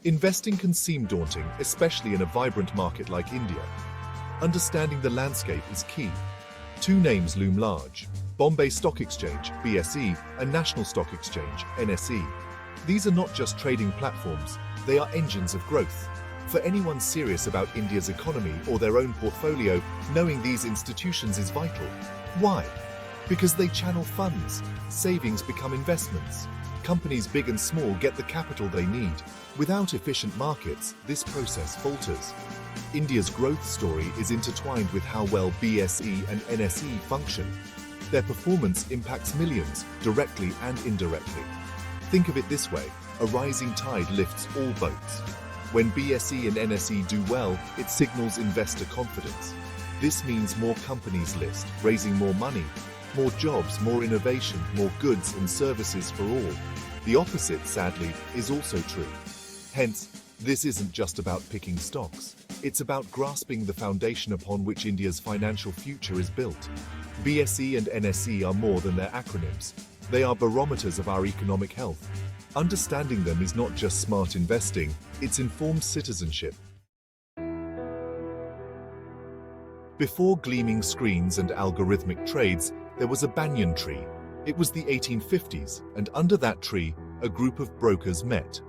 Investing can seem daunting, especially in a vibrant market like India. Understanding the landscape is key. Two names loom large: Bombay Stock Exchange, BSE, and National Stock Exchange, NSE. These are not just trading platforms, they are engines of growth. For anyone serious about India's economy or their own portfolio, knowing these institutions is vital. Why? Because they channel funds, savings become investments. Companies big and small get the capital they need. Without efficient markets, this process falters. India's growth story is intertwined with how well BSE and NSE function. Their performance impacts millions, directly and indirectly. Think of it this way: a rising tide lifts all boats. When BSE and NSE do well, it signals investor confidence. This means more companies list, raising more money, more jobs, more innovation, more goods and services for all. The opposite, sadly, is also true. Hence, this isn't just about picking stocks. It's about grasping the foundation upon which India's financial future is built. BSE and NSE are more than their acronyms. They are barometers of our economic health. Understanding them is not just smart investing, it's informed citizenship. Before gleaming screens and algorithmic trades, there was a banyan tree. It was the 1850s, and under that tree, a group of brokers met.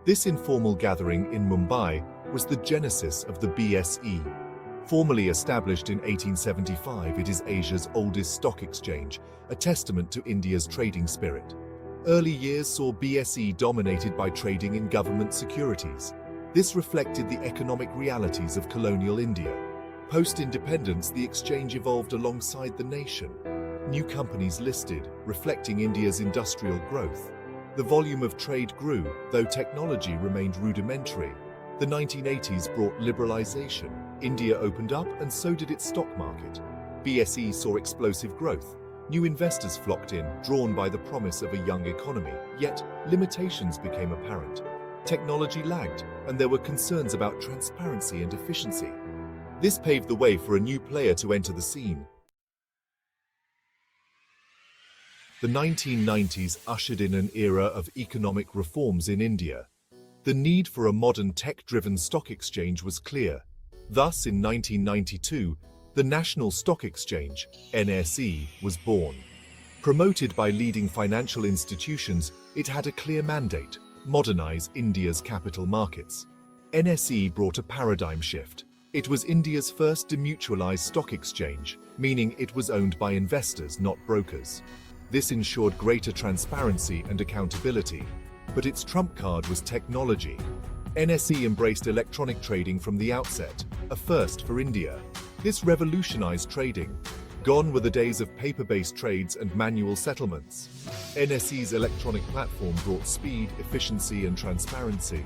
This informal gathering in Mumbai was the genesis of the BSE. Formally established in 1875, it is Asia's oldest stock exchange, a testament to India's trading spirit. Early years saw BSE dominated by trading in government securities. This reflected the economic realities of colonial India. Post-independence, the exchange evolved alongside the nation. New companies listed, reflecting India's industrial growth. The volume of trade grew, though technology remained rudimentary. The 1980s brought liberalization. India opened up, and so did its stock market. BSE saw explosive growth. New investors flocked in, drawn by the promise of a young economy. Yet, limitations became apparent. Technology lagged, and there were concerns about transparency and efficiency. This paved the way for a new player to enter the scene. The 1990s ushered in an era of economic reforms in India. The need for a modern tech-driven stock exchange was clear. Thus, in 1992, the National Stock Exchange, NSE, was born. Promoted by leading financial institutions, it had a clear mandate: modernize India's capital markets. NSE brought a paradigm shift. It was India's first demutualized stock exchange, meaning it was owned by investors, not brokers. This ensured greater transparency and accountability. But its trump card was technology. NSE embraced electronic trading from the outset, a first for India. This revolutionized trading. Gone were the days of paper-based trades and manual settlements. NSE's electronic platform brought speed, efficiency, and transparency.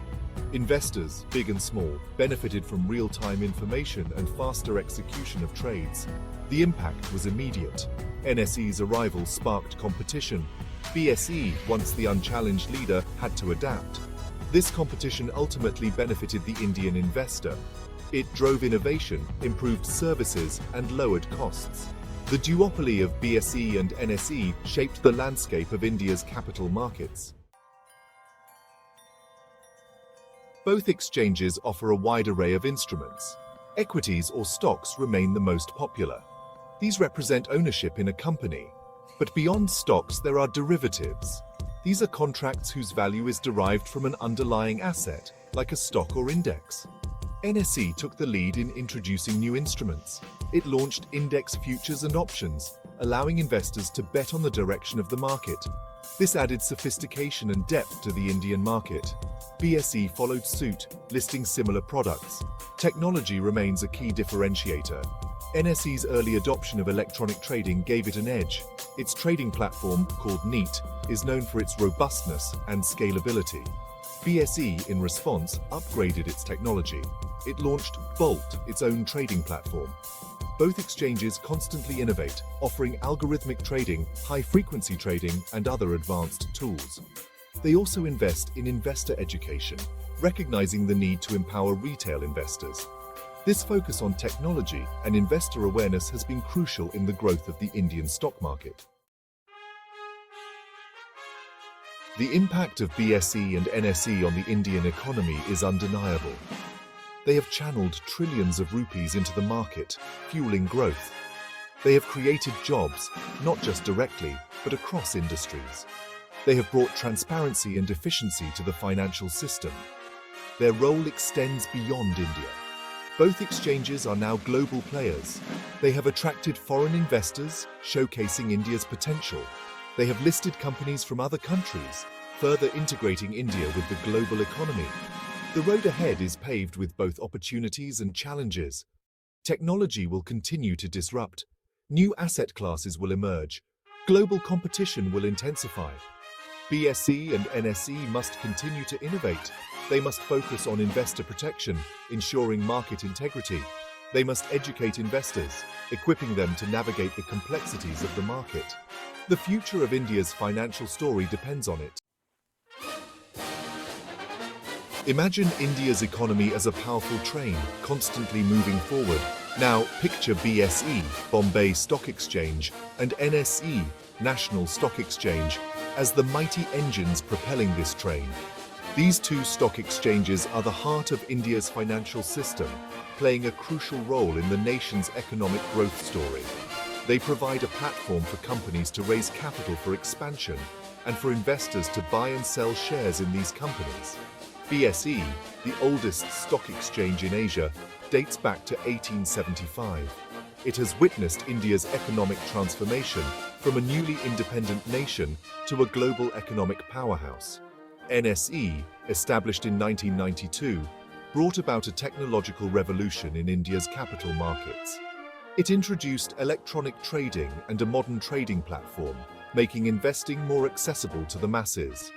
Investors, big and small, benefited from real-time information and faster execution of trades. The impact was immediate. NSE's arrival sparked competition. BSE, once the unchallenged leader, had to adapt. This competition ultimately benefited the Indian investor. It drove innovation, improved services, and lowered costs. The duopoly of BSE and NSE shaped the landscape of India's capital markets. Both exchanges offer a wide array of instruments. Equities or stocks remain the most popular. These represent ownership in a company. But beyond stocks, there are derivatives. These are contracts whose value is derived from an underlying asset, like a stock or index. NSE took the lead in introducing new instruments. It launched index futures and options, allowing investors to bet on the direction of the market. This added sophistication and depth to the Indian market. BSE followed suit, listing similar products. Technology remains a key differentiator. NSE's early adoption of electronic trading gave it an edge. Its trading platform, called NEAT, is known for its robustness and scalability. BSE, in response, upgraded its technology. It launched Bolt, its own trading platform. Both exchanges constantly innovate, offering algorithmic trading, high-frequency trading, and other advanced tools. They also invest in investor education, recognizing the need to empower retail investors. This focus on technology and investor awareness has been crucial in the growth of the Indian stock market. The impact of BSE and NSE on the Indian economy is undeniable. They have channeled trillions of rupees into the market, fueling growth. They have created jobs, not just directly, but across industries. They have brought transparency and efficiency to the financial system. Their role extends beyond India. Both exchanges are now global players. They have attracted foreign investors, showcasing India's potential. They have listed companies from other countries, further integrating India with the global economy. The road ahead is paved with both opportunities and challenges. Technology will continue to disrupt. New asset classes will emerge. Global competition will intensify. BSE and NSE must continue to innovate. They must focus on investor protection, ensuring market integrity. They must educate investors, equipping them to navigate the complexities of the market. The future of India's financial story depends on it. Imagine India's economy as a powerful train, constantly moving forward. Now, picture BSE, Bombay Stock Exchange, and NSE, National Stock Exchange, as the mighty engines propelling this train. These two stock exchanges are the heart of India's financial system, playing a crucial role in the nation's economic growth story. They provide a platform for companies to raise capital for expansion and for investors to buy and sell shares in these companies. BSE, the oldest stock exchange in Asia, dates back to 1875. It has witnessed India's economic transformation from a newly independent nation to a global economic powerhouse. NSE, established in 1992, brought about a technological revolution in India's capital markets. It introduced electronic trading and a modern trading platform, making investing more accessible to the masses.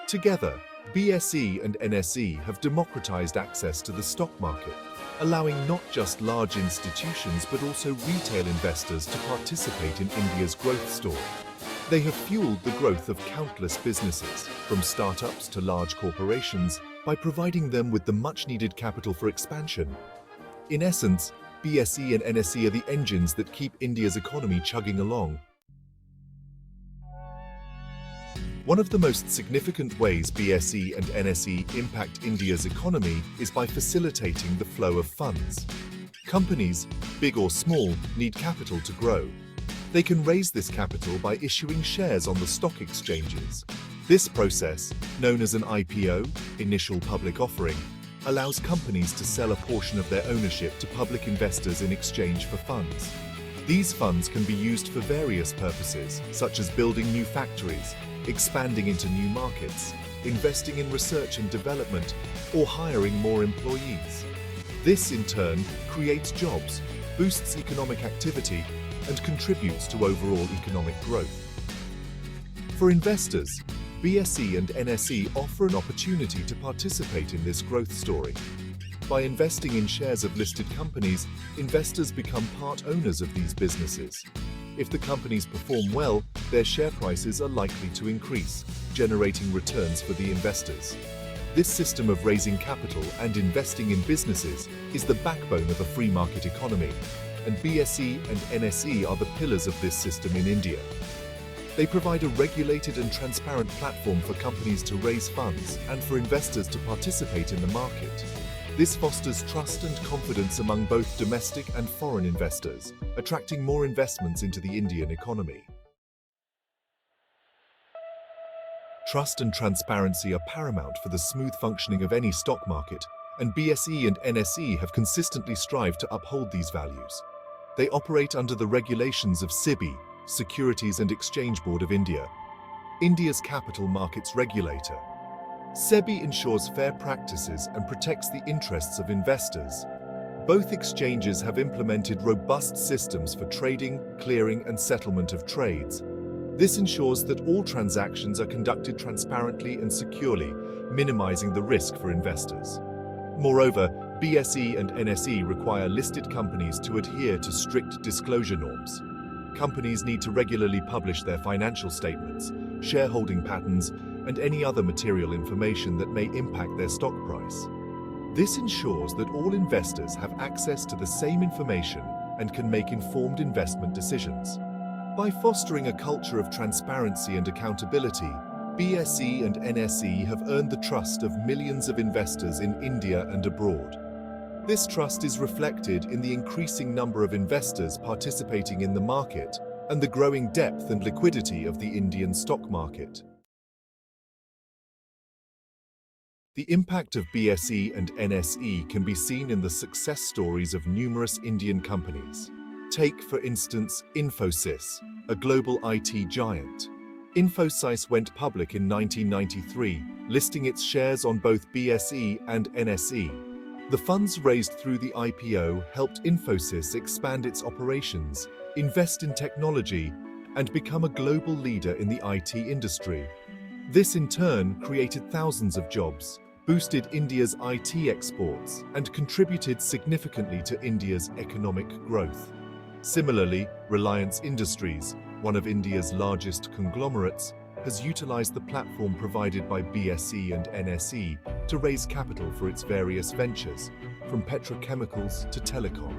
Together, BSE and NSE have democratized access to the stock market, allowing not just large institutions but also retail investors to participate in India's growth story. They have fueled the growth of countless businesses, from startups to large corporations, by providing them with the much-needed capital for expansion. In essence, BSE and NSE are the engines that keep India's economy chugging along. One of the most significant ways BSE and NSE impact India's economy is by facilitating the flow of funds. Companies, big or small, need capital to grow. They can raise this capital by issuing shares on the stock exchanges. This process, known as an IPO, initial public offering, allows companies to sell a portion of their ownership to public investors in exchange for funds. These funds can be used for various purposes, such as building new factories, expanding into new markets, investing in research and development, or hiring more employees. This, in turn, creates jobs, boosts economic activity, and contributes to overall economic growth. For investors, BSE and NSE offer an opportunity to participate in this growth story. By investing in shares of listed companies, investors become part owners of these businesses. If the companies perform well, their share prices are likely to increase, generating returns for the investors. This system of raising capital and investing in businesses is the backbone of a free market economy, and BSE and NSE are the pillars of this system in India. They provide a regulated and transparent platform for companies to raise funds and for investors to participate in the market. This fosters trust and confidence among both domestic and foreign investors, attracting more investments into the Indian economy. Trust and transparency are paramount for the smooth functioning of any stock market, and BSE and NSE have consistently strived to uphold these values. They operate under the regulations of SEBI, Securities and Exchange Board of India, India's capital markets regulator. SEBI ensures fair practices and protects the interests of investors. Both exchanges have implemented robust systems for trading, clearing, and settlement of trades. This ensures that all transactions are conducted transparently and securely, minimizing the risk for investors. Moreover, BSE and NSE require listed companies to adhere to strict disclosure norms. Companies need to regularly publish their financial statements, shareholding patterns, and any other material information that may impact their stock price. This ensures that all investors have access to the same information and can make informed investment decisions. By fostering a culture of transparency and accountability, BSE and NSE have earned the trust of millions of investors in India and abroad. This trust is reflected in the increasing number of investors participating in the market and the growing depth and liquidity of the Indian stock market. The impact of BSE and NSE can be seen in the success stories of numerous Indian companies. Take, for instance, Infosys, a global IT giant. Infosys went public in 1993, listing its shares on both BSE and NSE. The funds raised through the IPO helped Infosys expand its operations, invest in technology, and become a global leader in the IT industry. This in turn created thousands of jobs, boosted India's IT exports, and contributed significantly to India's economic growth. Similarly, Reliance Industries, one of India's largest conglomerates, has utilized the platform provided by BSE and NSE to raise capital for its various ventures, from petrochemicals to telecom.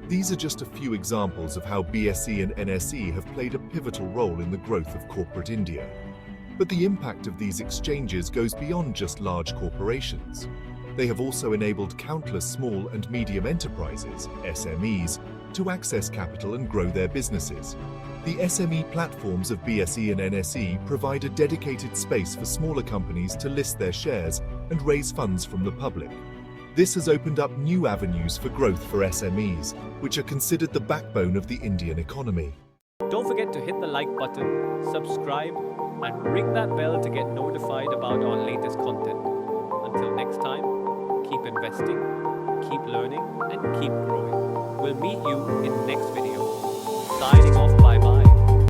These are just a few examples of how BSE and NSE have played a pivotal role in the growth of corporate India. But the impact of these exchanges goes beyond just large corporations. They have also enabled countless small and medium enterprises, SMEs, to access capital and grow their businesses. The SME platforms of BSE and NSE provide a dedicated space for smaller companies to list their shares and raise funds from the public. This has opened up new avenues for growth for SMEs, which are considered the backbone of the Indian economy. Don't forget to hit the like button, subscribe, and ring that bell to get notified about our latest content. Until next time, keep investing, keep learning, and keep growing. We'll meet you in the next video. Signing off.